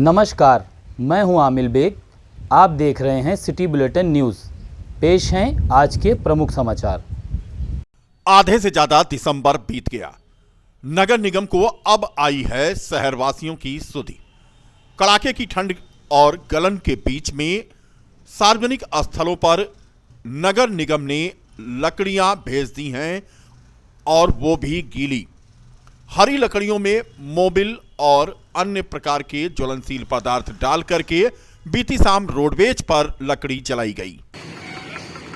नमस्कार, मैं हूं आमिल बेग। आप देख रहे हैं सिटी बुलेटिन न्यूज़। पेश हैं आज के प्रमुख समाचार। आधे से ज्यादा दिसंबर बीत गया। नगर निगम को अब आई है शहरवासियों की सुधि। कड़ाके की ठंड और गलन के बीच में सार्वजनिक स्थलों पर नगर निगम ने लकड़ियां भेज दी हैं, और वो भी गीली। हरी लकड़ियों में मोबिल और अन्य प्रकार के ज्वलनशील पदार्थ डाल करके बीती शाम रोडवेज पर लकड़ी जलाई गई।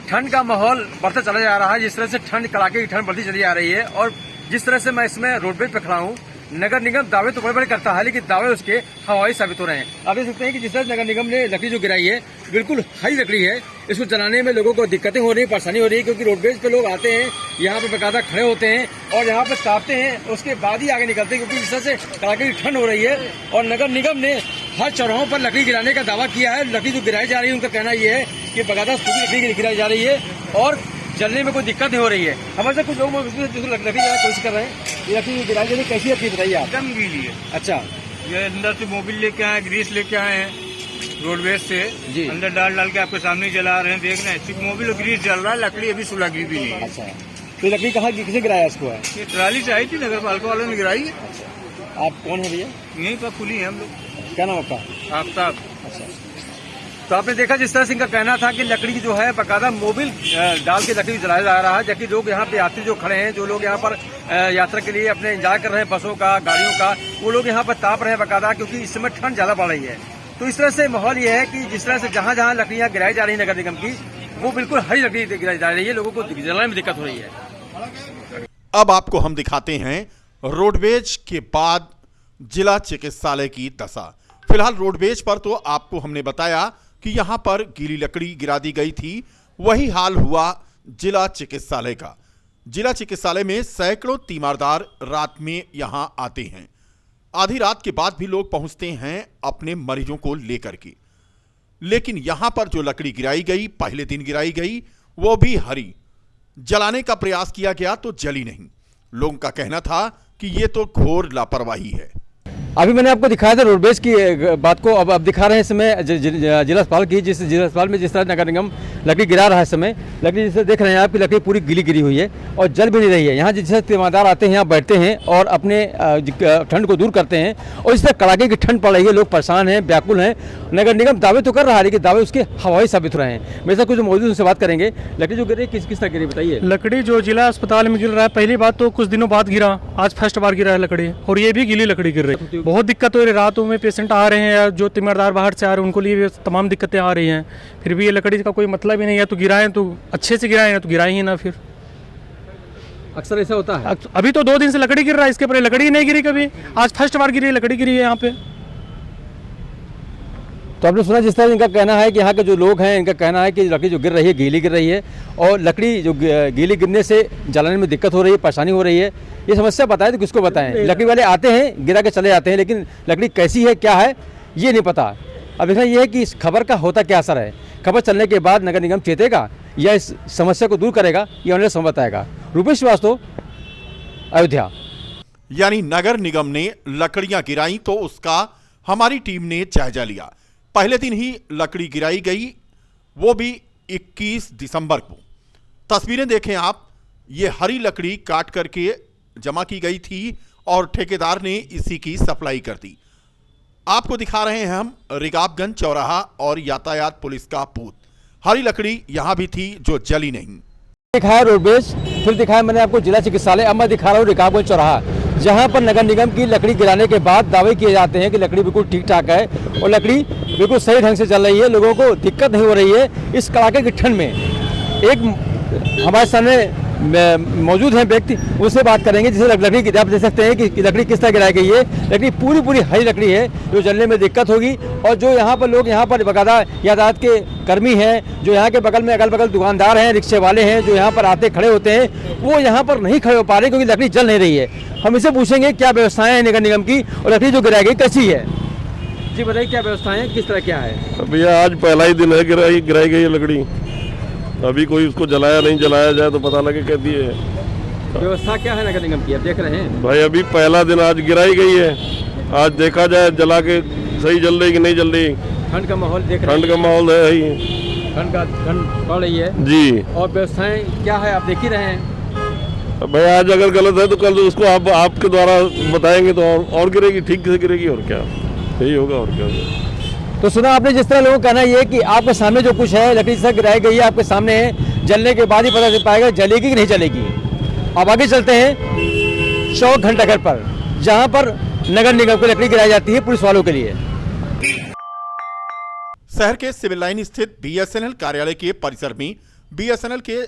ठंड का माहौल बढ़ता चला जा रहा है। जिस तरह से ठंड, कड़ाके की ठंड बढ़ती चली जा रही है, और जिस तरह से मैं इसमें रोडवेज पे खड़ा हूँ, नगर निगम दावे तो बड़े बड़े करता है, लेकिन दावे उसके हवाई साबित हो रहे हैं। आप देख सकते हैं कि जिस तरह नगर निगम ने लकड़ी जो गिराई है, बिल्कुल हरी लकड़ी है। इसको जलाने में लोगों को दिक्कतें हो रही है, परेशानी हो रही है, क्योंकि रोडवेज पे लोग आते हैं, यहाँ पे बेकायदा खड़े होते हैं और यहाँ पे तापते हैं, उसके बाद ही आगे निकलते हैं, क्योंकि जिस तरह से कड़ाके की ठंड हो रही है। और नगर निगम ने हर चौराहों पर लकड़ी गिराने का दावा किया है। लकड़ी जो गिराई जा रही है, उनका कहना यह है कि बेकायदा सूखी लकड़ी गिराई जा रही है और जलने में कोई दिक्कत नहीं हो रही है। हमारे कुछ लोग लकड़ी गिराने की कोशिश कर रहे हैं। ये लकड़ी गिराई जाने कैसी लकड़ी बताइए आप? एकदम गीली है। अच्छा, ये अंदर से मोबिल लेके आए, ग्रीस लेके आए हैं रोडवेज से जी। अंदर डाल के आपके सामने जला रहे हैं, देख रहे हैं। सिर्फ मोबिल और ग्रीस जल रहा है, लकड़ी अभी सुलगी भी नहीं है। अच्छा, तो लकड़ी कहाँ किसे गिराया इसको है? ये ट्राली से आई थी, नगर पालिका वालों ने गिराई है। आप कौन हो भैया? यहीं पर खुली है हम लोग। क्या नाम आपका? आफ्ताब। अच्छा, तो आपने देखा जिस तरह से इनका कहना था कि लकड़ी जो है बकायदा मोबिल डाल के लकड़ी जलाया जा रहा है, जबकि लोग यहाँ पे यात्री जो खड़े हैं, जो लोग यहाँ पर यात्रा के लिए अपने इंतजार कर रहे हैं बसों का, गाड़ियों का, वो लोग यहाँ पर ताप रहे हैं बकायदा, क्योंकि इस समय ठंड ज्यादा बढ़ रही है। तो इस तरह से माहौल ये है कि जिस तरह से जहाँ जहाँ लकड़ियाँ गिराई जा रही है नगर निगम की, वो बिल्कुल हरी लकड़ी गिराई जा रही है, लोगों को जलाने में दिक्कत हो रही है। अब आपको हम दिखाते हैं रोडवेज के बाद जिला चिकित्सालय की दशा। फिलहाल रोडवेज पर तो आपको हमने बताया कि यहां पर गीली लकड़ी गिरा दी गई थी। वही हाल हुआ जिला चिकित्सालय का। जिला चिकित्सालय में सैकड़ों तीमारदार रात में यहां आते हैं। आधी रात के बाद भी लोग पहुंचते हैं अपने मरीजों को लेकर के। लेकिन यहां पर जो लकड़ी गिराई गई, पहले दिन गिराई गई, वो भी हरी। जलाने का प्रयास किया गया तो जली नहीं। लोगों का कहना था कि ये तो घोर लापरवाही है। अभी मैंने आपको दिखाया था रोडवेज की बात को, अब दिखा रहे हैं इस समय जिला अस्पताल की। जिस जिला अस्पताल में जिस तरह नगर निगम लकड़ी गिरा रहा है, इस समय लकड़ी जिसे देख रहे हैं आपकी लकड़ी पूरी गीली गिरी हुई है और जल भी नहीं रही है। यहाँ जिससे तीमारदार आते हैं, यहाँ बैठते हैं और अपने ठंड को दूर करते हैं, और इस तरह कड़ाके की ठंड पड़ रही है, लोग परेशान हैं, व्याकुल हैं। नगर निगम दावे तो कर रहा है, लेकिन दावे उसके हवाई साबित हो रहे हैं। मेरे साथ कुछ मौजूद उनसे बात करेंगे। लकड़ी जो गिरी किस तरह गिरी बताइए? लकड़ी जो जिला अस्पताल में गिर रहा है, पहली बात तो कुछ दिनों बाद गिरा, आज फर्स्ट बार गिरा है लकड़ी, और ये भी गीली लकड़ी गिर रही है। बहुत दिक्कत हो रही है। रातों में पेशेंट आ रहे हैं या जो तीमारदार बाहर से आ रहे हैं, उनको लिए तमाम दिक्कतें आ रही हैं। फिर भी ये लकड़ी का कोई मतलब ही नहीं है, तो गिराएं तो अच्छे से गिराएं, तो गिराएं ही ना। फिर अक्सर ऐसा होता है। अभी तो 2 दिन से लकड़ी गिर रहा है, इसके पहले लकड़ी नहीं गिरी कभी, आज फर्स्ट बार गिरी है, लकड़ी गिरी है यहाँ पे। तो आपने सुना जिस तरह इनका कहना है कि यहाँ के जो लोग हैं, इनका कहना है कि लकड़ी जो गिर रही है गीली गिर रही है, और लकड़ी जो गीली गिरने से जलाने में दिक्कत हो रही है, परेशानी हो रही है। ये समस्या बताएं तो किसको बताएं? लकड़ी वाले आते हैं, गिरा के चले जाते हैं, लेकिन लकड़ी कैसी है, क्या है, ये नहीं पता। अब देखना ये है कि इस खबर का होता क्या असर है। खबर चलने के बाद नगर निगम चेतेगा या इस समस्या को दूर करेगा, ये उन्हें समय बताएगा। रूपेश श्रीवास्तव, अयोध्या। यानी नगर निगम ने लकड़ियां गिराई तो उसका हमारी टीम ने जायजा लिया। पहले दिन ही लकड़ी गिराई गई, वो भी 21 दिसंबर को। तस्वीरें देखें आप, ये हरी लकड़ी काट करके जमा की गई थी और ठेकेदार ने इसी की सप्लाई कर दी। आपको दिखा रहे हैं हम रिकाबगंज चौराहा और यातायात पुलिस का बूथ। हरी लकड़ी यहां भी थी जो जली नहीं। दिखाया रोडवेज, फिर दिखाया मैंने आपको जिला चिकित्सालय, अब मैं दिखा रहा हूँ रिकाबगंज चौराहा, जहां पर नगर निगम की लकड़ी गिराने के बाद दावे किए जाते हैं कि लकड़ी बिल्कुल ठीक ठाक है और लकड़ी बिल्कुल सही ढंग से चल रही है, लोगों को दिक्कत नहीं हो रही है इस कड़ाके की ठंड में। एक हमारे सामने मौजूद है व्यक्ति, उससे बात करेंगे जिसे लकड़ी की आप देख सकते हैं कि लकड़ी किस तरह गिराई गई है। लकड़ी पूरी हरी लकड़ी है जो जलने में दिक्कत होगी, और जो यहाँ पर लोग यहाँ पर बकायदा यातायात के कर्मी हैं, जो यहाँ के बगल में अगल बगल दुकानदार हैं, रिक्शे वाले हैं, जो यहाँ पर आते खड़े होते हैं, वो यहाँ पर नहीं खड़े हो पा रहे क्योंकि लकड़ी जल नहीं रही है। हम इसे पूछेंगे क्या व्यवस्थाएं हैं नगर निगम की, और लकड़ी जो गिराई गई कैसी है। जी बताइए, क्या व्यवस्थाएं हैं, किस तरह क्या है? भैया आज पहला ही दिन है गिराई गई है लकड़ी। अभी कोई उसको जलाया नहीं जलाया जाए तो पता लगे कहती है। व्यवस्था क्या है नगर निगम की, आप देख रहे हैं? भाई अभी पहला दिन आज गिराई गई है, आज देखा जाए जला के सही चल रही कि नहीं चल रही। ठंड का माहौल देख रहे ठंड का माहौल है ही ठंड पड़ रही है जी। और व्यवस्थाएं क्या है आप देख ही रहे हैं। भाई आज अगर गलत है तो कल उसको आप आपके द्वारा बताएंगे तो और गिरेगी, ठीक से गिरेगी और क्या, यही होगा और क्या। तो सुना आपने जिस तरह लोगों का कहना ये है कि आपके सामने जो कुछ है लकड़ी से गिराई गई है आपके सामने है, जलने के बाद ही पता चल पाएगा जलेगी कि नहीं जलेगी। अब आगे चलते हैं चौक घंटाघर पर, जहां पर नगर निगम को लकड़ी गिराई जाती है पुलिस वालों के लिए। शहर के सिविल लाइन स्थित बीएसएनएल कार्यालय के परिसर में बीएसएनएल के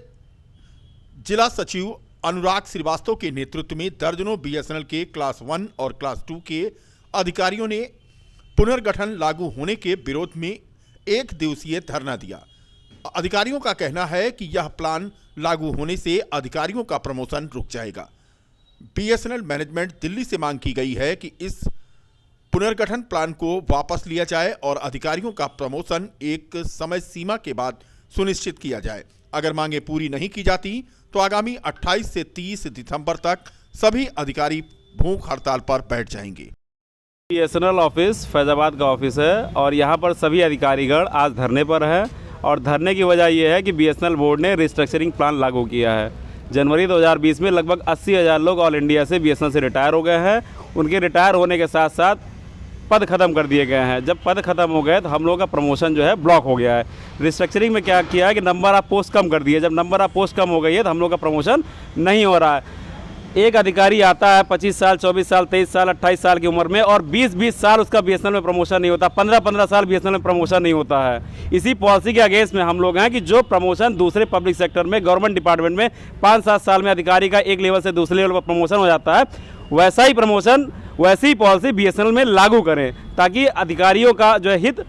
जिला सचिव अनुराग श्रीवास्तव के नेतृत्व में दर्जनों बीएसएनएल के क्लास 1 और क्लास 2 के अधिकारियों ने पुनर्गठन लागू होने के विरोध में एक दिवसीय धरना दिया। अधिकारियों का कहना है कि यह प्लान लागू होने से अधिकारियों का प्रमोशन रुक जाएगा। बीएसएनएल मैनेजमेंट दिल्ली से मांग की गई है कि इस पुनर्गठन प्लान को वापस लिया जाए और अधिकारियों का प्रमोशन एक समय सीमा के बाद सुनिश्चित किया जाए। अगर मांगे पूरी नहीं की जाती तो आगामी 28 से 30 दिसंबर तक सभी अधिकारी भूख हड़ताल पर बैठ जाएंगे। बीएसएनएल ऑफिस फैजाबाद का ऑफिस है और यहाँ पर सभी अधिकारीगण आज धरने पर है और धरने की वजह यह है कि बीएसएनएल बोर्ड ने रिस्ट्रक्चरिंग प्लान लागू किया है। जनवरी 2020 में लगभग 80,000 लोग ऑल इंडिया से बीएसएनएल से रिटायर हो गए हैं। उनके रिटायर होने के साथ साथ पद खत्म कर दिए गए हैं। जब पद खत्म हो गए तो हम लोगों का प्रमोशन जो है ब्लॉक हो गया है। रिस्ट्रक्चरिंग में क्या किया है कि नंबर ऑफ पोस्ट कम कर दिए। जब नंबर ऑफ पोस्ट कम हो गई है तो हम लोग का प्रमोशन नहीं हो रहा है। एक अधिकारी आता है 25 साल 24 साल 23 साल 28 साल की उम्र में और 20-20 साल उसका बीएसएनएल में प्रमोशन नहीं होता, 15-15 साल बीएसएनएल में प्रमोशन नहीं होता है। इसी पॉलिसी के अगेंस्ट में हम लोग हैं कि जो प्रमोशन दूसरे पब्लिक सेक्टर में गवर्नमेंट डिपार्टमेंट में 5-7 साल में अधिकारी का एक लेवल से दूसरे लेवल पर प्रमोशन हो जाता है, वैसा ही प्रमोशन वैसी ही पॉलिसी बीएसएनएल में लागू करें ताकि अधिकारियों का जो है हित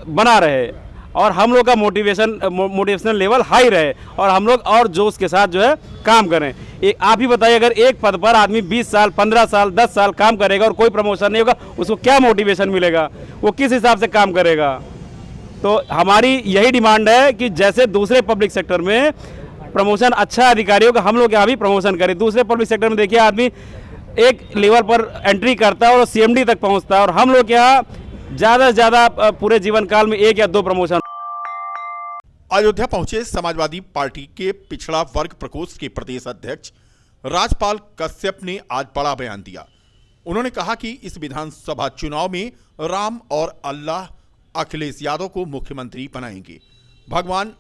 बना रहे और हम लोग का मोटिवेशनल लेवल हाई रहे और हम लोग और जोश के साथ जो है काम करें। आप ही बताइए, अगर एक पद पर आदमी 20 साल 15 साल 10 साल काम करेगा और कोई प्रमोशन नहीं होगा, उसको क्या मोटिवेशन मिलेगा, वो किस हिसाब से काम करेगा। तो हमारी यही डिमांड है कि जैसे दूसरे पब्लिक सेक्टर में प्रमोशन अच्छा अधिकारियों का, हम लोग यहाँ भी प्रमोशन करें। दूसरे पब्लिक सेक्टर में देखिए आदमी एक लेवल पर एंट्री करता है और सीएमडी तक पहुँचता है और हम लोग यहाँ ज़्यादा से ज़्यादा पूरे जीवन काल में 1 या 2 प्रमोशन। अयोध्या पहुंचे समाजवादी पार्टी के पिछड़ा वर्ग प्रकोष्ठ के प्रदेश अध्यक्ष राजपाल कश्यप ने आज बड़ा बयान दिया। उन्होंने कहा कि इस विधानसभा चुनाव में राम और अल्लाह अखिलेश यादव को मुख्यमंत्री बनाएंगे। भगवान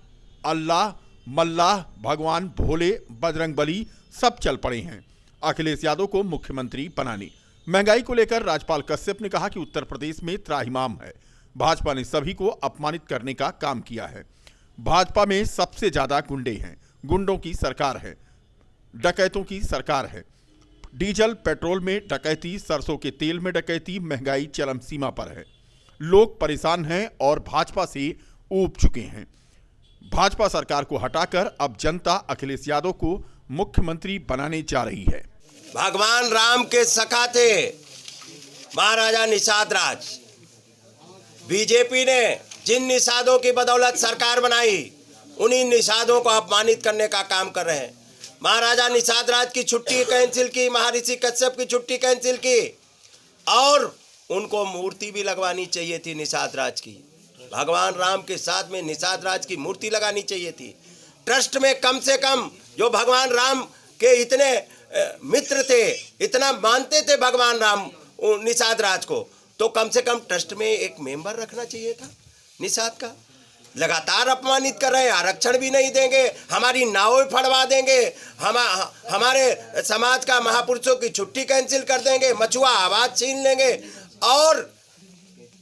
अल्लाह मल्लाह भगवान भोले बजरंगबली सब चल पड़े हैं अखिलेश यादव को मुख्यमंत्री बनाने। महंगाई को लेकर राजपाल कश्यप ने कहा कि उत्तर प्रदेश में त्राहिमाम है। भाजपा ने सभी को अपमानित करने का काम किया है। भाजपा में सबसे ज्यादा गुंडे हैं, गुंडों की सरकार है, डकैतों की सरकार है। डीजल पेट्रोल में डकैती, सरसों के तेल में डकैती, महंगाई चरम सीमा पर है। लोग परेशान हैं और भाजपा से ऊब चुके हैं। भाजपा सरकार को हटाकर अब जनता अखिलेश यादव को मुख्यमंत्री बनाने जा रही है। भगवान राम के सखा थे महाराजा निषाद राज। बीजेपी ने जिन निषादों की बदौलत सरकार बनाई, उन्हीं निषादों को अपमानित करने का काम कर रहे हैं। महाराजा निषाद राज की छुट्टी कैंसिल की, महर्षि कश्यप की छुट्टी कैंसिल की और उनको मूर्ति भी लगवानी चाहिए थी निषाद राज की। भगवान राम के साथ में निषाद राज की मूर्ति लगानी चाहिए थी। ट्रस्ट में कम से कम जो भगवान राम के इतने मित्र थे, इतना मानते थे भगवान राम निषाद राज को, तो कम से कम ट्रस्ट में एक मेंबर रखना चाहिए था निषाद का। लगातार अपमानित कर रहे हैं, आरक्षण भी नहीं देंगे, हमारी नावें फड़वा देंगे, हमारे समाज का महापुरुषों की छुट्टी कैंसिल कर देंगे, मछुआ आवाज छीन लेंगे और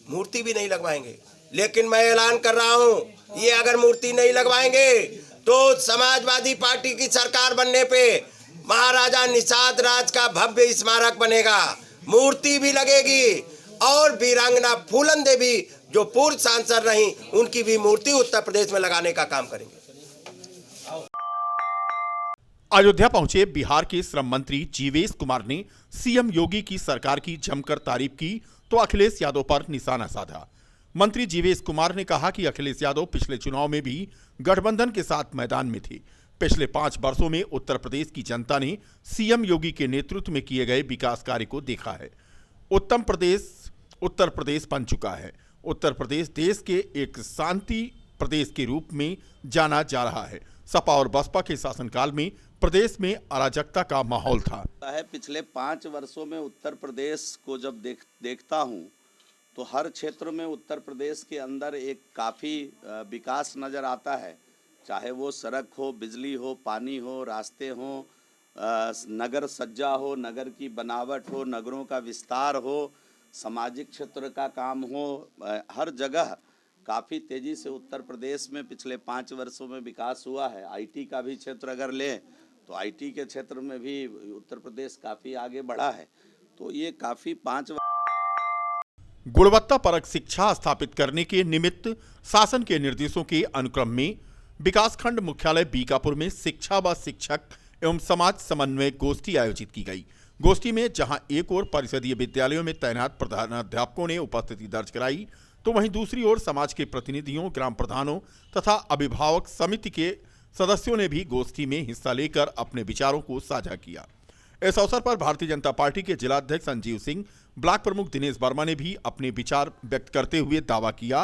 मूर्ति भी नहीं लगवाएंगे। लेकिन मैं ऐलान कर रहा हूं, ये अगर मूर्ति नहीं लगवाएंगे तो समाजवादी पार्टी की सरकार बनने पे महाराजा निषाद राज का भव्य स्मारक बनेगा, मूर्ति भी लगेगी और वीरांगना फूलन देवी जो पूर्व सांसद रही, उनकी भी मूर्ति उत्तर प्रदेश में लगाने का काम करेंगे। अयोध्या पहुंचे बिहार के श्रम मंत्री जीवेश कुमार ने सीएम योगी की सरकार की जमकर तारीफ की तो अखिलेश यादव पर निशाना साधा। मंत्री जीवेश कुमार ने कहा कि अखिलेश यादव पिछले चुनाव में भी गठबंधन के साथ मैदान में थे। पिछले 5 वर्षों में उत्तर प्रदेश की जनता ने सीएम योगी के नेतृत्व में किए गए विकास कार्य को देखा है। उत्तर प्रदेश उत्तर प्रदेश बन चुका है। उत्तर प्रदेश देश के एक शांति प्रदेश के रूप में जाना जा रहा है। सपा और बसपा के शासनकाल में प्रदेश में अराजकता का माहौल था। पिछले 5 वर्षों में उत्तर प्रदेश को जब देखता हूँ तो हर क्षेत्र में उत्तर प्रदेश के अंदर एक काफ़ी विकास नज़र आता है, चाहे वो सड़क हो, बिजली हो, पानी हो, रास्ते हो, नगर सज्जा हो, नगर की बनावट हो, नगरों का विस्तार हो, सामाजिक क्षेत्र का काम हो, हर जगह काफ़ी तेज़ी से उत्तर प्रदेश में पिछले 5 वर्षों में विकास हुआ है। आईटी का भी क्षेत्र अगर लें तो आईटी के क्षेत्र में भी उत्तर प्रदेश काफ़ी आगे बढ़ा है। तो ये काफ़ी 5 गुणवत्ता परक शिक्षा स्थापित करने के निमित्त शासन के निर्देशों के अनुक्रम में विकासखंड मुख्यालय बीकापुर में शिक्षा व शिक्षक एवं समाज समन्वय गोष्ठी आयोजित की गई। गोष्ठी में जहां एक ओर परिषदीय विद्यालयों में तैनात प्रधानाध्यापकों ने उपस्थिति दर्ज कराई, तो वहीं दूसरी ओर समाज के प्रतिनिधियों, ग्राम प्रधानों तथा अभिभावक समिति के सदस्यों ने भी गोष्ठी में हिस्सा लेकर अपने विचारों को साझा किया। इस अवसर पर भारतीय जनता पार्टी के जिलाध्यक्ष संजीव सिंह, ब्लॉक प्रमुख दिनेश वर्मा ने भी अपने विचार व्यक्त करते हुए दावा किया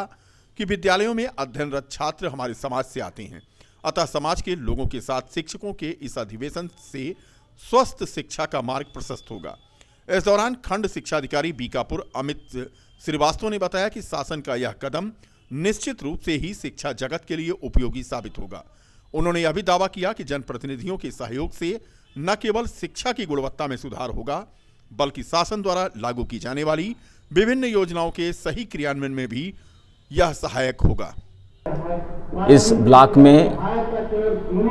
कि विद्यालयों में अध्ययनरत छात्र हमारे समाज से आते हैं, अतः समाज के लोगों के साथ शिक्षकों के इस अधिवेशन से स्वस्थ शिक्षा का मार्ग प्रशस्त होगा। इस दौरान खंड शिक्षा अधिकारी बीकापुर अमित श्रीवास्तव ने बताया कि शासन का यह कदम निश्चित रूप से ही शिक्षा जगत के लिए उपयोगी साबित होगा। उन्होंने यह भी दावा किया कि जनप्रतिनिधियों के सहयोग से न केवल शिक्षा की गुणवत्ता में सुधार होगा, बल्कि शासन द्वारा लागू की जाने वाली विभिन्न योजनाओं के सही क्रियान्वयन में भी यह सहायक होगा। इस ब्लॉक में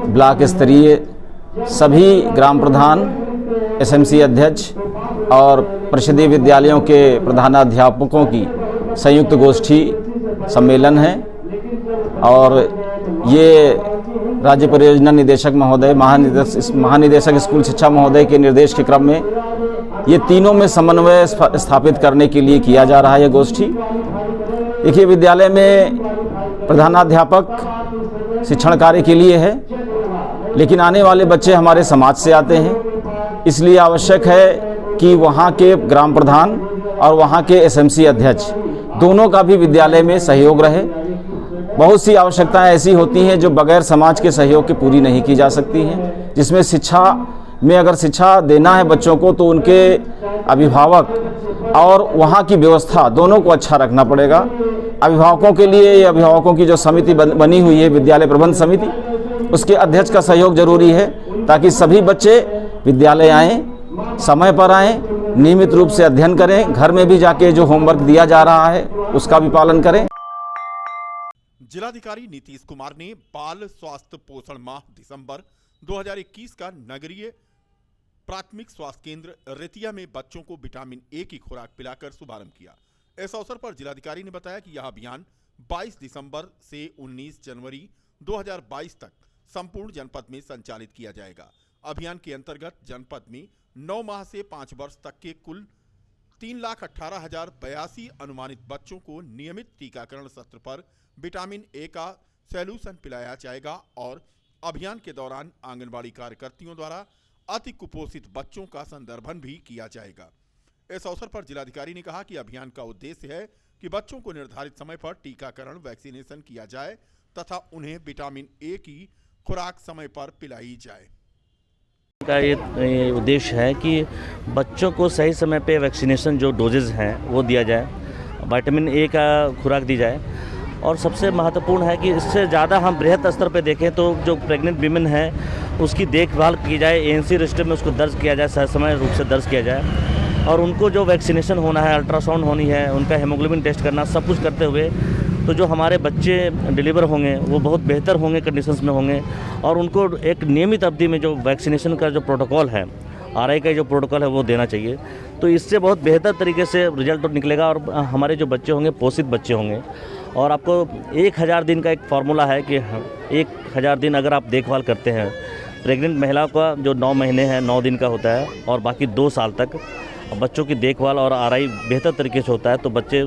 ब्लॉक स्तरीय सभी ग्राम प्रधान, एसएमसी अध्यक्ष और परिषदीय विद्यालयों के प्रधानाध्यापकों की संयुक्त गोष्ठी सम्मेलन है और ये राज्य परियोजना निदेशक महोदय, महानिदेशक स्कूल शिक्षा महोदय के निर्देश के क्रम में ये तीनों में समन्वय स्थापित करने के लिए किया जा रहा है। यह गोष्ठी देखिए, विद्यालय में प्रधानाध्यापक शिक्षण कार्य के लिए है, लेकिन आने वाले बच्चे हमारे समाज से आते हैं, इसलिए आवश्यक है कि वहाँ के ग्राम प्रधान और वहाँ के एसएमसी अध्यक्ष दोनों का भी विद्यालय में सहयोग रहे। बहुत सी आवश्यकताएं ऐसी होती हैं जो बगैर समाज के सहयोग के पूरी नहीं की जा सकती हैं, जिसमें शिक्षा में अगर शिक्षा देना है बच्चों को तो उनके अभिभावक और वहाँ की व्यवस्था दोनों को अच्छा रखना पड़ेगा। अभिभावकों के लिए अभिभावकों की जो समिति बनी हुई है, विद्यालय प्रबंध समिति, उसके अध्यक्ष का सहयोग जरूरी है ताकि सभी बच्चे विद्यालय आएँ, समय पर आएँ, नियमित रूप से अध्ययन करें, घर में भी जाके जो होमवर्क दिया जा रहा है उसका भी पालन करें। जिलाधिकारी नीतीश कुमार ने बाल स्वास्थ्य पोषण माह दिसंबर 2021 का नगरीय प्राथमिक स्वास्थ्य केंद्र रेतिया में बच्चों को विटामिन ए की खुराक पिलाकर शुभारंभ किया। इस अवसर पर जिलाधिकारी ने बताया कि यह अभियान 22 दिसंबर से 19 जनवरी 2022 तक संपूर्ण जनपद में संचालित किया जाएगा। अभियान के अंतर्गत जनपद में 9 माह से 5 वर्ष तक के कुल 3,18,082 अनुमानित बच्चों को नियमित टीकाकरण सत्र पर विटामिन ए का सॉल्यूशन पिलाया जाएगा और अभियान के दौरान आंगनबाड़ी कार्यकर्तियों द्वारा अति कुपोषित बच्चों का संदर्भन भी किया जाएगा। इस अवसर पर जिलाधिकारी ने कहा कि अभियान का उद्देश्य है कि बच्चों को निर्धारित समय पर टीकाकरण वैक्सीनेशन किया जाए तथा उन्हें विटामिन ए की खुराक समय पर पिलाई जाए। का ये उद्देश्य है कि बच्चों को सही समय पे वैक्सीनेशन जो डोजेज हैं वो दिया जाए, विटामिन ए का खुराक दी जाए और सबसे महत्वपूर्ण है कि इससे ज़्यादा हम बृहद स्तर पे देखें तो जो प्रेग्नेंट वीमेन है उसकी देखभाल की जाए, एएनसी रजिस्टर में उसको दर्ज किया जाए, समय रूप से दर्ज किया जाए और उनको जो वैक्सीनेशन होना है, अल्ट्रासाउंड होनी है, उनका हेमोग्लोबिन टेस्ट करना, सब कुछ करते हुए तो जो हमारे बच्चे डिलीवर होंगे वो बहुत बेहतर होंगे, कंडीशंस में होंगे और उनको एक नियमित अवधि में जो वैक्सीनेशन का जो प्रोटोकॉल है, आरआई का जो प्रोटोकॉल है वो देना चाहिए। तो इससे बहुत बेहतर तरीके से रिजल्ट निकलेगा और हमारे जो बच्चे होंगे पोषित बच्चे होंगे। और आपको 1000 दिन का एक फार्मूला है कि 1000 दिन अगर आप देखभाल करते हैं, प्रेग्नेंट महिला का जो 9 महीने है 9 दिन का होता है और बाकी 2 साल तक बच्चों की देखभाल और आरआई बेहतर तरीके से होता है तो बच्चे।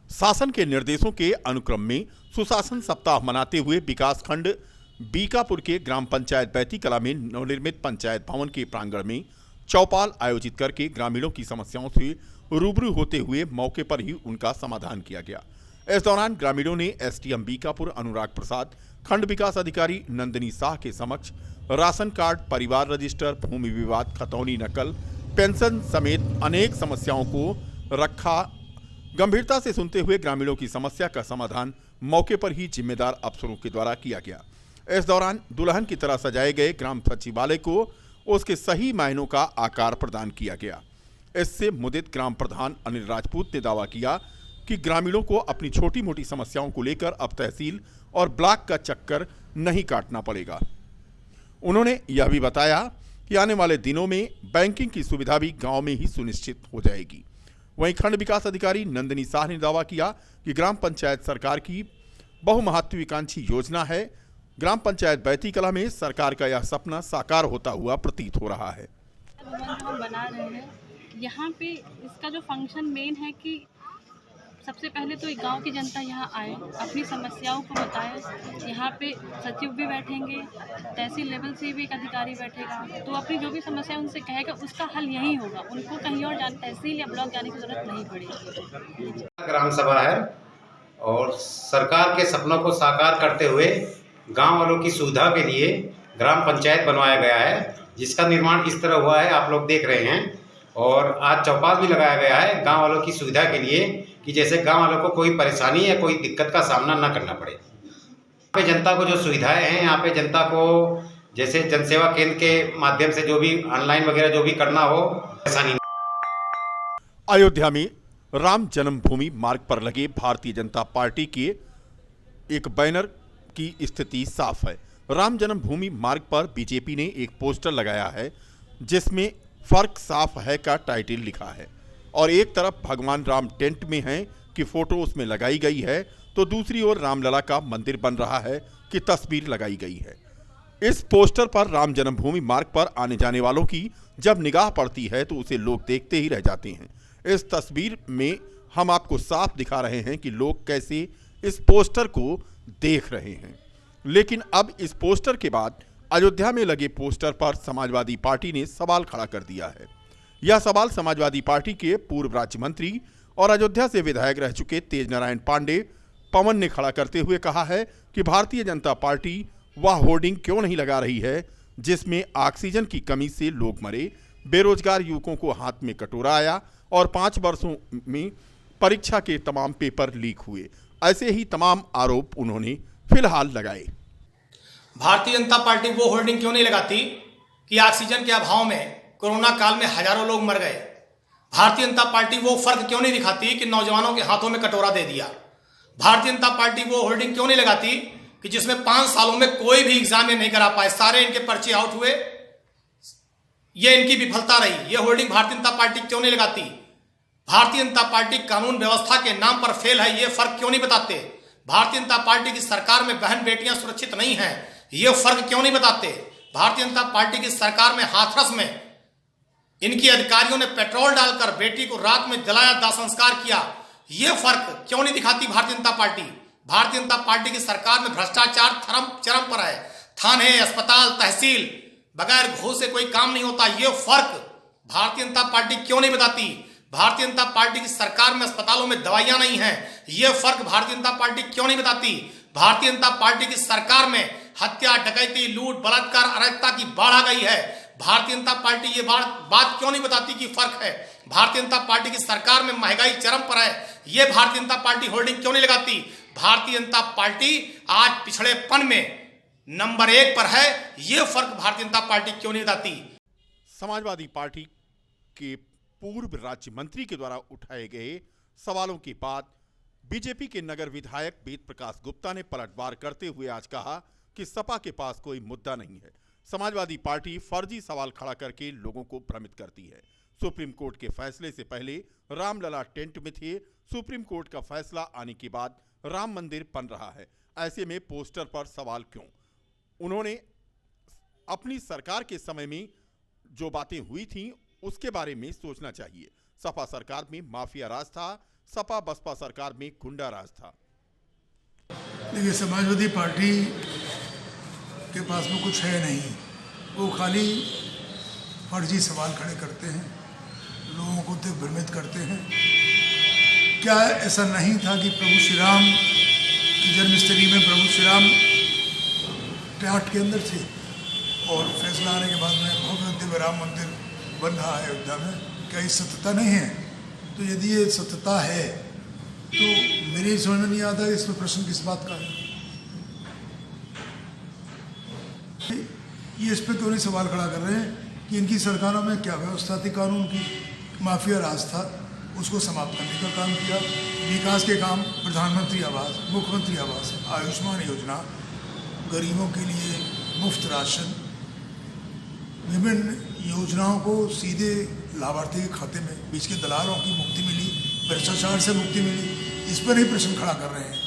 शासन के निर्देशों के अनुक्रम में सुशासन सप्ताह मनाते हुए विकासखंड बीकापुर के ग्राम पंचायत बैती कला में नवनिर्मित पंचायत भवन के प्रांगण में चौपाल आयोजित करके ग्रामीणों की समस्याओं से रूबरू होते हुए मौके पर ही उनका समाधान किया गया। इस दौरान ग्रामीणों ने एसडीएम बीकापुर अनुराग प्रसाद, खंड विकास अधिकारी नंदिनी शाह के समक्ष राशन कार्ड, परिवार रजिस्टर, भूमि विवाद, खतौनी नकल, पेंशन समेत अनेक समस्याओं को रखा। गंभीरता से सुनते हुए ग्रामीणों की समस्या का समाधान मौके पर ही जिम्मेदार अफसरों के द्वारा किया गया। इस दौरान दुल्हन की तरह सजाए गए ग्राम सचिवालय को उसके सही मायनों का आकार प्रदान किया गया। इससे मुदित ग्राम प्रधान अनिल राजपूत ने दावा किया कि ग्रामीणों को अपनी छोटी मोटी समस्याओं को लेकर अब तहसील और ब्लॉक का चक्कर नहीं काटना पड़ेगा। उन्होंने यह भी बताया कि आने वाले दिनों में बैंकिंग की सुविधा भी गांव में ही सुनिश्चित हो जाएगी। वहीं खंड विकास अधिकारी नंदिनी शाह ने दावा किया कि ग्राम पंचायत सरकार की बहुमहत्वाकांक्षी योजना है। ग्राम पंचायत बैती कला में सरकार का यह सपना साकार होता हुआ प्रतीत हो रहा है। हम बना रहे हैं यहाँ पे, इसका जो फंक्शन मेन है कि सबसे पहले तो एक गांव की जनता यहाँ आए, अपनी समस्याओं को बताए। यहाँ पे सचिव भी बैठेंगे, तहसील लेवल से भी एक अधिकारी बैठेगा, तो अपनी जो भी समस्या उनसे कहेगा उसका हल यहीं होगा। उनको कहीं और तहसील या ब्लॉक जाने की जरूरत नहीं पड़ेगी। ग्राम सभा है और सरकार के सपनों को साकार करते हुए गांव वालों की सुविधा के लिए ग्राम पंचायत बनवाया गया है, जिसका निर्माण इस तरह हुआ है, आप लोग देख रहे हैं। और आज चौपाल भी लगाया गया है गांव वालों की सुविधा के लिए कि जैसे गांव वालों को कोई परेशानी या कोई दिक्कत का सामना ना करना पड़े। यहाँ पे जनता को जो सुविधाएं हैं, यहाँ पे जनता को जैसे जनसेवा केंद्र के माध्यम से जो भी ऑनलाइन वगैरह जो भी करना हो, परेशानी। अयोध्या में राम जन्मभूमि मार्ग पर लगे भारतीय जनता पार्टी के एक बैनर की स्थिति साफ है। राम जन्मभूमि मार्ग पर बीजेपी ने एक पोस्टर लगाया है जिसमें फर्क साफ है का टाइटल लिखा है और एक तरफ भगवान राम टेंट में हैं कि फोटो उसमें लगाई गई है, तो दूसरी ओर रामलला का मंदिर बन रहा है कि तस्वीर लगाई गई है। इस पोस्टर पर राम जन्मभूमि मार्ग पर आने जाने वालों की जब निगाह पड़ती है तो उसे लोग देखते ही रह जाते हैं। इस तस्वीर में हम आपको साफ दिखा रहे हैं कि लोग कैसे इस पोस्टर को देख रहे हैं। लेकिन अब इस पोस्टर के बाद अयोध्या में लगे पोस्टर पर समाजवादी पार्टी ने सवाल खड़ा कर दिया है। यह सवाल समाजवादी पार्टी के पूर्व राज्य मंत्री और अयोध्या से विधायक रह चुके तेज नारायण पांडे पवन ने खड़ा करते हुए कहा है कि भारतीय जनता पार्टी वह होर्डिंग क्यों नहीं लगा रही है जिसमें ऑक्सीजन की कमी से लोग मरे, बेरोजगार युवकों को हाथ में कटोरा आया और 5 वर्षों में परीक्षा के तमाम पेपर लीक हुए। ऐसे ही तमाम आरोप उन्होंने फिलहाल लगाए। भारतीय जनता पार्टी वो होर्डिंग क्यों नहीं लगाती कि ऑक्सीजन के अभाव में कोरोना काल में हजारों लोग मर गए। भारतीय जनता पार्टी वो फर्क क्यों नहीं दिखाती कि नौजवानों के हाथों में कटोरा दे दिया। भारतीय जनता पार्टी वो होर्डिंग क्यों नहीं लगाती कि जिसमें 5 सालों में कोई भी एग्जाम नहीं करा पाए, सारे इनके पर्चे आउट हुए, ये इनकी विफलता रही। ये होर्डिंग भारतीय जनता पार्टी क्यों नहीं लगाती। भारतीय जनता पार्टी कानून व्यवस्था के नाम पर फेल है, ये फर्क क्यों नहीं बताते। भारतीय जनता पार्टी की सरकार में बहन बेटियां सुरक्षित नहीं हैं, ये फर्क क्यों नहीं बताते। भारतीय जनता पार्टी की सरकार में हाथरस में इनकी अधिकारियों ने पेट्रोल डालकर बेटी को रात में जलाया, दाह संस्कार किया, ये फर्क क्यों नहीं दिखाती भारतीय जनता पार्टी। भारतीय जनता पार्टी की सरकार में भ्रष्टाचार चरम पर है। थाने, अस्पताल, तहसील बगैर घूस से कोई काम नहीं होता, ये फर्क भारतीय जनता पार्टी क्यों नहीं बताती। भारतीय जनता पार्टी की सरकार में अस्पतालों में दवाइयां नहीं हैं, ये फर्क भारतीय जनता पार्टी क्यों नहीं बताती। भारतीय जनता पार्टी की सरकार में हत्या, डकैती, लूट, बलात्कार, अराजकता की बाढ़ आ गई है। भारतीय जनता पार्टी ये बात क्यों नहीं बताती कि फर्क है। भारतीय जनता पार्टी की सरकार में महंगाई चरम पर है, ये भारतीय जनता पार्टी होर्डिंग क्यों नहीं लगाती। भारतीय जनता पार्टी आज पिछड़ेपन में नंबर 1 पर है, ये फर्क भारतीय जनता पार्टी क्यों नहीं बताती। समाजवादी पार्टी के पूर्व राज्य मंत्री के द्वारा उठाए गए सवालों के बाद बीजेपी के नगर विधायक वेद प्रकाश गुप्ता ने पलटवार करते हुए आज कहा कि सपा के पास कोई मुद्दा नहीं है। समाजवादी पार्टी फर्जी सवाल खड़ा करके लोगों को भ्रमित करती है। सुप्रीम कोर्ट के फैसले से पहले रामलला टेंट में थे, सुप्रीम कोर्ट का फैसला आने के बाद राम मंदिर बन रहा है। ऐसे में पोस्टर पर सवाल क्यों। उन्होंने अपनी सरकार के समय में जो बातें हुई थीं उसके बारे में सोचना चाहिए। सपा सरकार में माफिया राज था, सपा बसपा सरकार में गुंडा राज था। देखिए, समाजवादी पार्टी के पास में कुछ है नहीं, वो खाली फर्जी सवाल खड़े करते हैं, लोगों को भ्रमित करते हैं। क्या ऐसा नहीं था कि प्रभु श्री राम की जन्मस्थली में प्रभु श्री राम टाट के अंदर थे और फैसला आने के बाद में भव्य दिव्य राम मंदिर बन रहा है अयोध्या में? क्या ये सत्यता नहीं है? तो यदि ये सत्यता है तो मेरी समझ में नहीं आता है इसमें प्रश्न किस बात का है। ये इस पर क्यों नहीं सवाल खड़ा कर रहे हैं कि इनकी सरकारों में क्या व्यवस्था थी, कानून की माफिया राज था, उसको समाप्त करने का काम किया। विकास के काम, प्रधानमंत्री आवास, मुख्यमंत्री आवास, आयुष्मान योजना, गरीबों के लिए मुफ्त राशन, विभिन्न योजनाओं को सीधे लाभार्थी के खाते में, बीच के दलालों की मुक्ति मिली, भ्रष्टाचार से मुक्ति मिली, इस पर ही प्रश्न खड़ा कर रहे हैं।